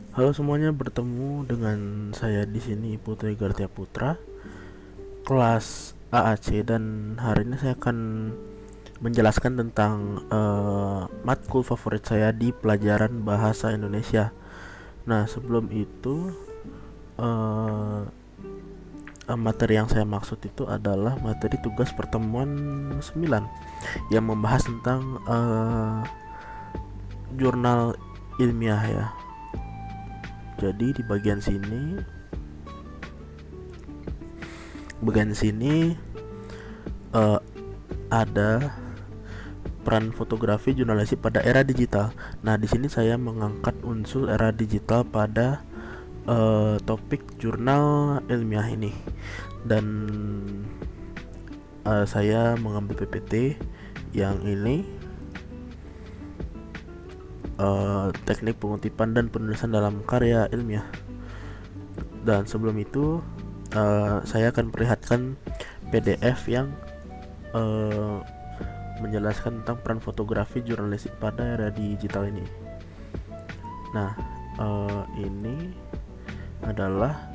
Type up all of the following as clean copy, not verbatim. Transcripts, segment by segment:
Halo semuanya, bertemu dengan saya di sini Putri Gartia Putra, kelas AAC, dan hari ini saya akan menjelaskan tentang matkul favorit saya di pelajaran bahasa Indonesia. Nah, sebelum itu eh, materi yang saya maksud itu adalah materi tugas pertemuan 9 yang membahas tentang jurnal ilmiah ya. Jadi di bagian sini uh, ada peran fotografi jurnalistik pada era digital. Nah, di sini saya mengangkat unsur era digital pada topik jurnal ilmiah ini, dan saya mengambil PPT yang ini, teknik pengutipan dan penulisan dalam karya ilmiah. Dan sebelum itu, saya akan perlihatkan PDF yang uh, menjelaskan tentang peran fotografi jurnalistik pada era digital ini. Nah, ini adalah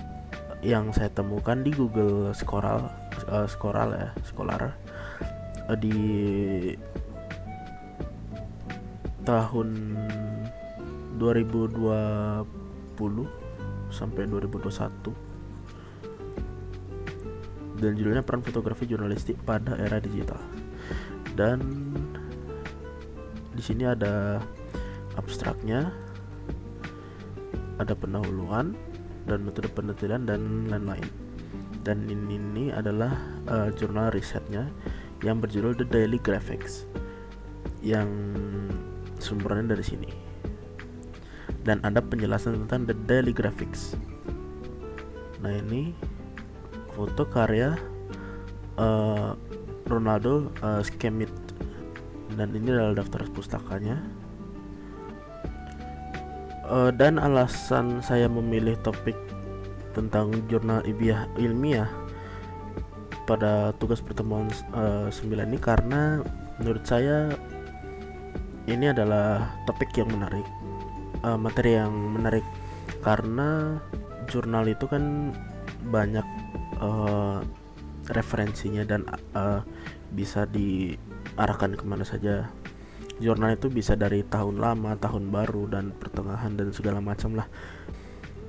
yang saya temukan di Google Scholar di tahun 2020 sampai 2021, dan judulnya peran fotografi jurnalistik pada era digital. Dan di sini ada abstraknya, ada pendahuluan dan metode penelitian dan lain-lain. Dan ini adalah jurnal risetnya yang berjudul The Daily Graphics, yang sumbernya dari sini. Dan ada penjelasan tentang The Daily Graphics. Nah, ini foto karya Ronaldo Schmidt, dan ini adalah daftar pustakanya. Dan alasan saya memilih topik tentang jurnal ilmiah pada tugas pertemuan 9 ini karena menurut saya ini adalah topik yang menarik, materi yang menarik, karena jurnal itu kan banyak referensinya dan bisa diarahkan kemana saja. Jurnal itu bisa dari tahun lama, tahun baru, dan pertengahan, dan segala macam lah.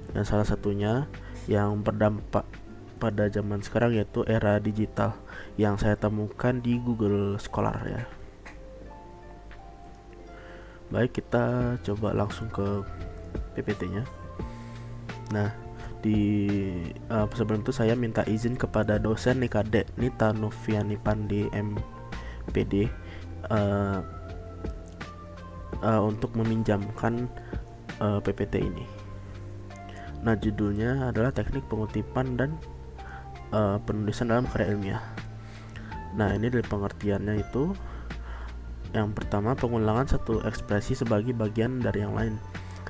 Dan salah satunya yang berdampak pada zaman sekarang yaitu era digital yang saya temukan di Google Scholar ya. Baik, kita coba langsung ke PPT-nya. Nah, sebelum itu saya minta izin kepada dosen Nikade Nita Noviani Pande MPD untuk meminjamkan PPT ini. Nah, judulnya adalah teknik pengutipan dan penulisan dalam karya ilmiah. Nah, ini dari pengertiannya itu, yang pertama, pengulangan satu ekspresi sebagai bagian dari yang lain,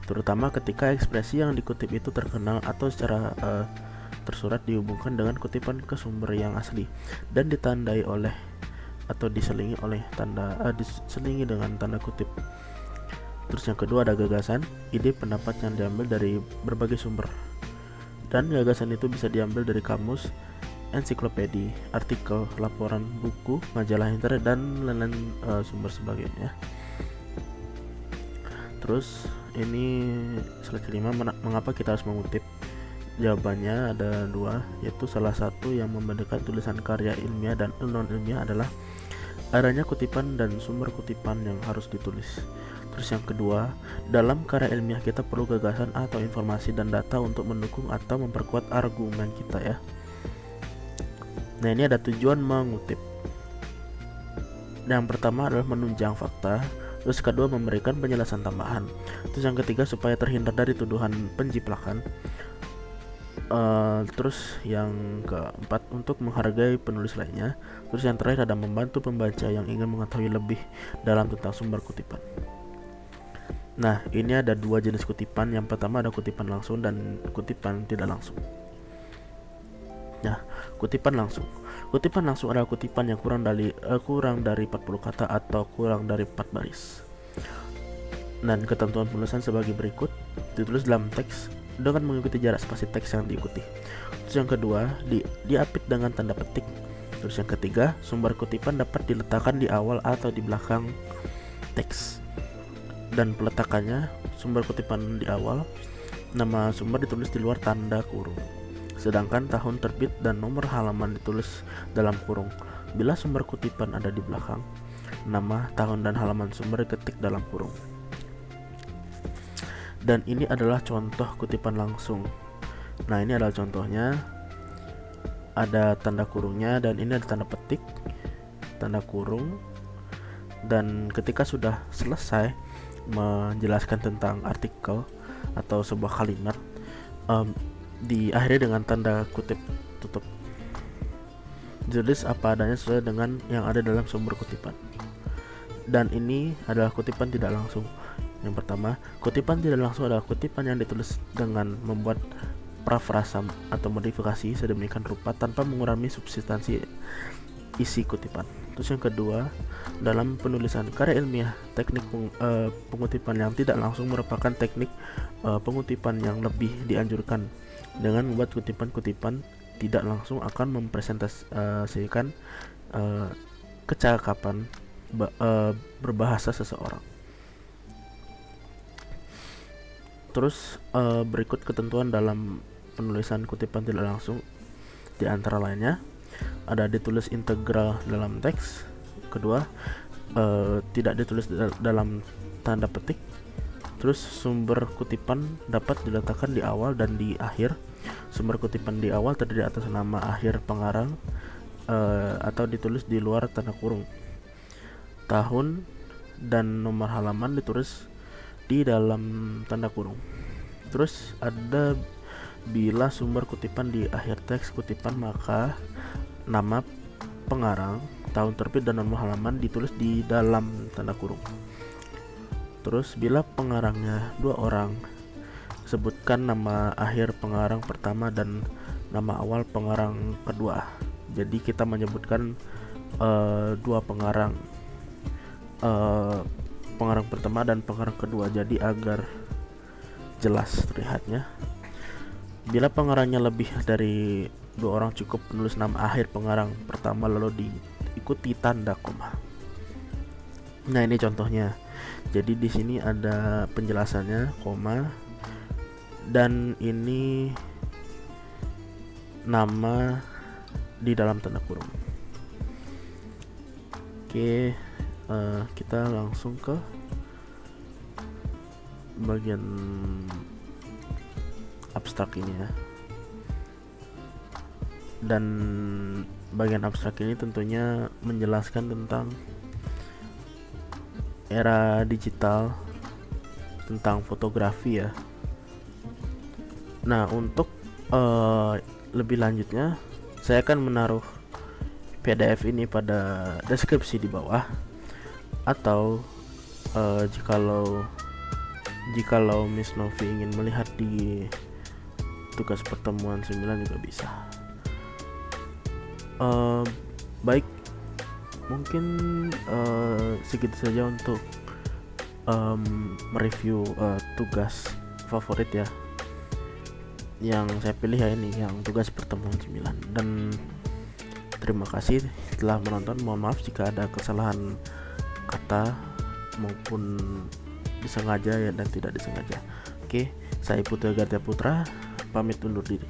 terutama ketika ekspresi yang dikutip itu terkenal atau secara tersurat dihubungkan dengan kutipan ke sumber yang asli dan ditandai oleh atau diselingi dengan tanda kutip. Terus yang kedua ada gagasan, ide, pendapat yang diambil dari berbagai sumber, dan gagasan itu bisa diambil dari kamus, ensiklopedi, artikel, laporan, buku, majalah internet, dan lain-lain sumber sebagainya. Terus ini slide kelima, mengapa kita harus mengutip? Jawabannya ada dua, yaitu salah satu yang membedakan tulisan karya ilmiah dan non ilmiah adalah adanya kutipan dan sumber kutipan yang harus ditulis. Terus yang kedua, dalam karya ilmiah kita perlu gagasan atau informasi dan data untuk mendukung atau memperkuat argumen kita ya. Nah, ini ada tujuan mengutip. Yang pertama adalah menunjang fakta, terus kedua memberikan penjelasan tambahan, terus yang ketiga supaya terhindar dari tuduhan penjiplakan, terus yang keempat untuk menghargai penulis lainnya, terus yang terakhir ada membantu pembaca yang ingin mengetahui lebih dalam tentang sumber kutipan. Nah, ini ada dua jenis kutipan. Yang pertama ada kutipan langsung dan kutipan tidak langsung. Nah, kutipan langsung adalah kutipan yang kurang dari 40 kata atau kurang dari 4 baris. Dan ketentuan penulisan sebagai berikut, ditulis dalam teks dengan mengikuti jarak spasi teks yang diikuti. Terus yang kedua, diapit dengan tanda petik. Terus yang ketiga, sumber kutipan dapat diletakkan di awal atau di belakang teks. Dan peletakannya, sumber kutipan di awal, nama sumber ditulis di luar tanda kurung. Sedangkan tahun terbit dan nomor halaman ditulis dalam kurung. Bila sumber kutipan ada di belakang, nama, tahun, dan halaman sumber diketik dalam kurung. Dan ini adalah contoh kutipan langsung. Nah, ini adalah contohnya. Ada tanda kurungnya dan ini ada tanda petik, tanda kurung. Dan ketika sudah selesai menjelaskan tentang artikel atau sebuah kalimat, diakhiri dengan tanda kutip tutup. Ditulis apa adanya sesuai dengan yang ada dalam sumber kutipan. Dan ini adalah kutipan tidak langsung. Yang pertama, kutipan tidak langsung adalah kutipan yang ditulis dengan membuat parafrasa atau modifikasi sedemikian rupa tanpa mengurangi substansi isi kutipan. Terus yang kedua, dalam penulisan karya ilmiah, teknik pengutipan yang tidak langsung merupakan teknik pengutipan yang lebih dianjurkan. Dengan membuat kutipan-kutipan tidak langsung akan mempresentasikan kecakapan berbahasa seseorang. Terus berikut ketentuan dalam penulisan kutipan tidak langsung. Di antara lainnya ada ditulis integral dalam teks. Kedua, tidak ditulis dalam tanda petik. Terus sumber kutipan dapat diletakkan di awal dan di akhir. Sumber kutipan di awal terdiri atas nama akhir pengarang atau ditulis di luar tanda kurung. Tahun dan nomor halaman ditulis di dalam tanda kurung. Terus ada bila sumber kutipan di akhir teks kutipan, maka nama pengarang, tahun terbit, dan nomor halaman ditulis di dalam tanda kurung. Terus bila pengarangnya 2 orang, sebutkan nama akhir pengarang pertama dan nama awal pengarang kedua. Jadi kita menyebutkan 2 pengarang, pengarang pertama dan pengarang kedua, jadi agar jelas terlihatnya. Bila pengarangnya lebih dari 2 orang, cukup menulis nama akhir pengarang pertama lalu diikuti tanda koma. Nah, ini contohnya. Jadi di sini ada penjelasannya, koma, dan ini nama di dalam tanda kurung. Oke, kita langsung ke bagian abstrak ini ya. Dan bagian abstrak ini tentunya menjelaskan tentang era digital, tentang fotografi ya. Nah, untuk lebih lanjutnya saya akan menaruh PDF ini pada deskripsi di bawah, atau jikalau Miss Novi ingin melihat di tugas pertemuan 9 juga bisa. Baik, mungkin segitu saja untuk mereview tugas favorit ya yang saya pilih ya, ini yang tugas pertemuan 9. Dan terima kasih telah menonton. Mohon maaf jika ada kesalahan kata maupun disengaja ya dan tidak disengaja. Oke, saya Putra Gartia Putra pamit undur diri.